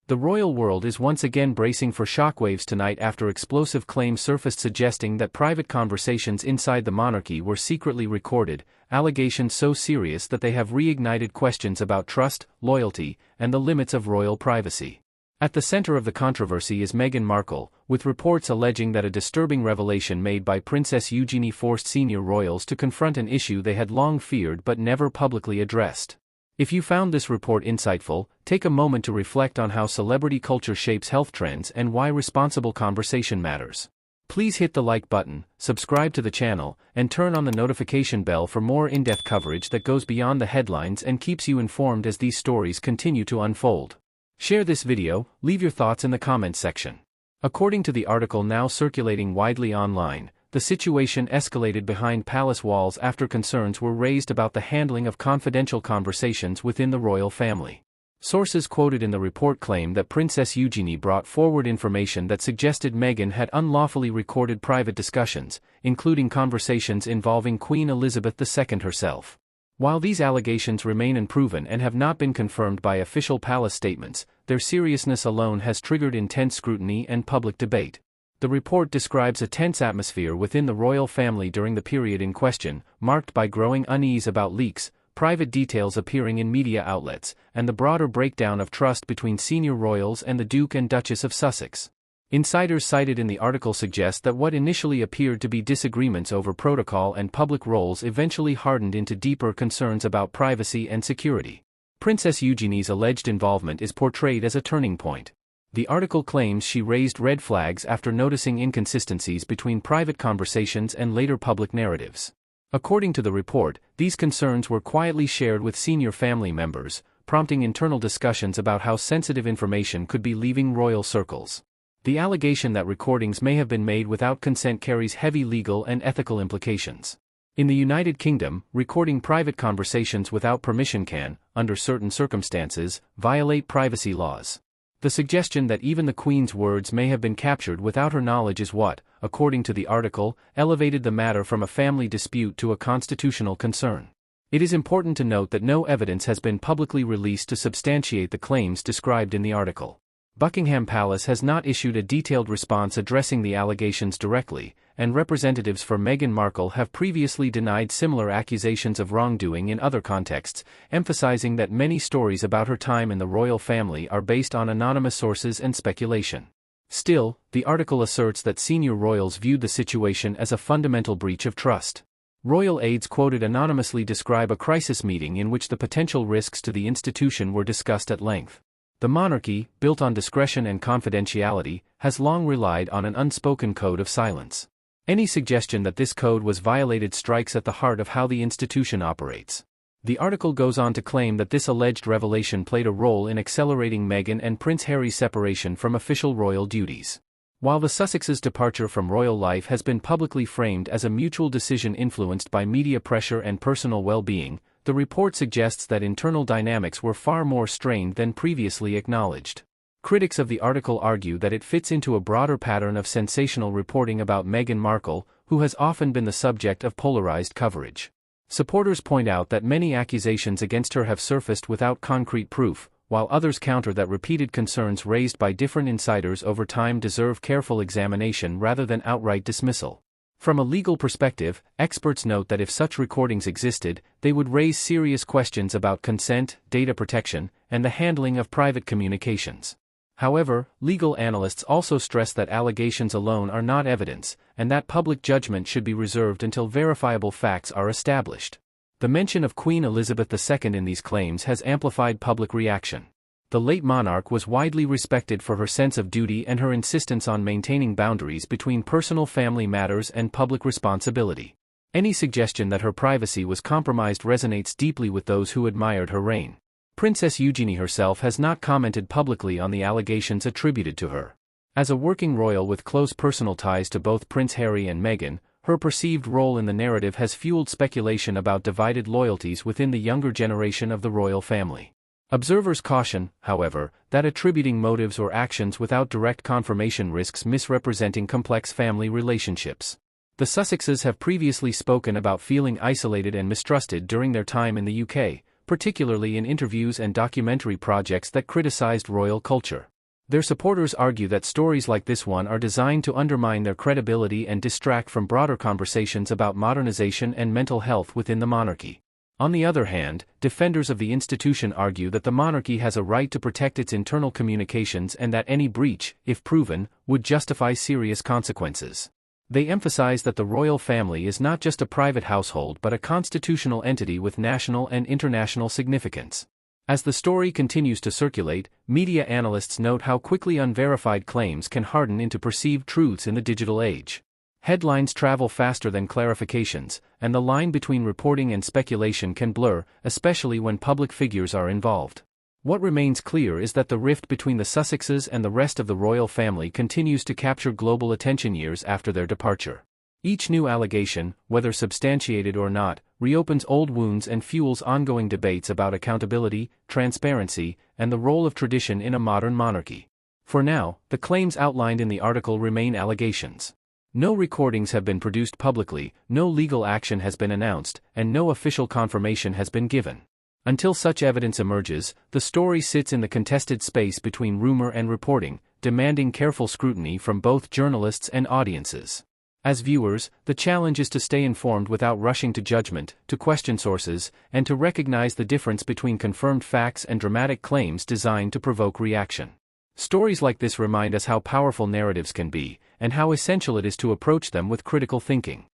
The royal world is once again bracing for shockwaves tonight after explosive claims surfaced suggesting that private conversations inside the monarchy were secretly recorded, allegations so serious that they have reignited questions about trust, loyalty, and the limits of royal privacy. At the center of the controversy is Meghan Markle, with reports alleging that a disturbing revelation made by Princess Eugenie forced senior royals to confront an issue they had long feared but never publicly addressed. If you found this report insightful, take a moment to reflect on how celebrity culture shapes health trends and why responsible conversation matters. Please hit the like button, subscribe to the channel, and turn on the notification bell for more in-depth coverage that goes beyond the headlines and keeps you informed as these stories continue to unfold. Share this video, leave your thoughts in the comments section. According to the article now circulating widely online, the situation escalated behind palace walls after concerns were raised about the handling of confidential conversations within the royal family. Sources quoted in the report claim that Princess Eugenie brought forward information that suggested Meghan had unlawfully recorded private discussions, including conversations involving Queen Elizabeth II herself. While these allegations remain unproven and have not been confirmed by official palace statements, their seriousness alone has triggered intense scrutiny and public debate. The report describes a tense atmosphere within the royal family during the period in question, marked by growing unease about leaks, private details appearing in media outlets, and the broader breakdown of trust between senior royals and the Duke and Duchess of Sussex. Insiders cited in the article suggest that what initially appeared to be disagreements over protocol and public roles eventually hardened into deeper concerns about privacy and security. Princess Eugenie's alleged involvement is portrayed as a turning point. The article claims she raised red flags after noticing inconsistencies between private conversations and later public narratives. According to the report, these concerns were quietly shared with senior family members, prompting internal discussions about how sensitive information could be leaving royal circles. The allegation that recordings may have been made without consent carries heavy legal and ethical implications. In the United Kingdom, recording private conversations without permission can, under certain circumstances, violate privacy laws. The suggestion that even the Queen's words may have been captured without her knowledge is what, according to the article, elevated the matter from a family dispute to a constitutional concern. It is important to note that no evidence has been publicly released to substantiate the claims described in the article. Buckingham Palace has not issued a detailed response addressing the allegations directly, and representatives for Meghan Markle have previously denied similar accusations of wrongdoing in other contexts, emphasizing that many stories about her time in the royal family are based on anonymous sources and speculation. Still, the article asserts that senior royals viewed the situation as a fundamental breach of trust. Royal aides quoted anonymously describe a crisis meeting in which the potential risks to the institution were discussed at length. The monarchy, built on discretion and confidentiality, has long relied on an unspoken code of silence. Any suggestion that this code was violated strikes at the heart of how the institution operates. The article goes on to claim that this alleged revelation played a role in accelerating Meghan and Prince Harry's separation from official royal duties. While the Sussexes' departure from royal life has been publicly framed as a mutual decision influenced by media pressure and personal well-being, the report suggests that internal dynamics were far more strained than previously acknowledged. Critics of the article argue that it fits into a broader pattern of sensational reporting about Meghan Markle, who has often been the subject of polarized coverage. Supporters point out that many accusations against her have surfaced without concrete proof, while others counter that repeated concerns raised by different insiders over time deserve careful examination rather than outright dismissal. From a legal perspective, experts note that if such recordings existed, they would raise serious questions about consent, data protection, and the handling of private communications. However, legal analysts also stress that allegations alone are not evidence, and that public judgment should be reserved until verifiable facts are established. The mention of Queen Elizabeth II in these claims has amplified public reaction. The late monarch was widely respected for her sense of duty and her insistence on maintaining boundaries between personal family matters and public responsibility. Any suggestion that her privacy was compromised resonates deeply with those who admired her reign. Princess Eugenie herself has not commented publicly on the allegations attributed to her. As a working royal with close personal ties to both Prince Harry and Meghan, her perceived role in the narrative has fueled speculation about divided loyalties within the younger generation of the royal family. Observers caution, however, that attributing motives or actions without direct confirmation risks misrepresenting complex family relationships. The Sussexes have previously spoken about feeling isolated and mistrusted during their time in the UK, particularly in interviews and documentary projects that criticized royal culture. Their supporters argue that stories like this one are designed to undermine their credibility and distract from broader conversations about modernization and mental health within the monarchy. On the other hand, defenders of the institution argue that the monarchy has a right to protect its internal communications and that any breach, if proven, would justify serious consequences. They emphasize that the royal family is not just a private household but a constitutional entity with national and international significance. As the story continues to circulate, media analysts note how quickly unverified claims can harden into perceived truths in the digital age. Headlines travel faster than clarifications, and the line between reporting and speculation can blur, especially when public figures are involved. What remains clear is that the rift between the Sussexes and the rest of the royal family continues to capture global attention years after their departure. Each new allegation, whether substantiated or not, reopens old wounds and fuels ongoing debates about accountability, transparency, and the role of tradition in a modern monarchy. For now, the claims outlined in the article remain allegations. No recordings have been produced publicly, no legal action has been announced, and no official confirmation has been given. Until such evidence emerges, the story sits in the contested space between rumor and reporting, demanding careful scrutiny from both journalists and audiences. As viewers, the challenge is to stay informed without rushing to judgment, to question sources, and to recognize the difference between confirmed facts and dramatic claims designed to provoke reaction. Stories like this remind us how powerful narratives can be, and how essential it is to approach them with critical thinking.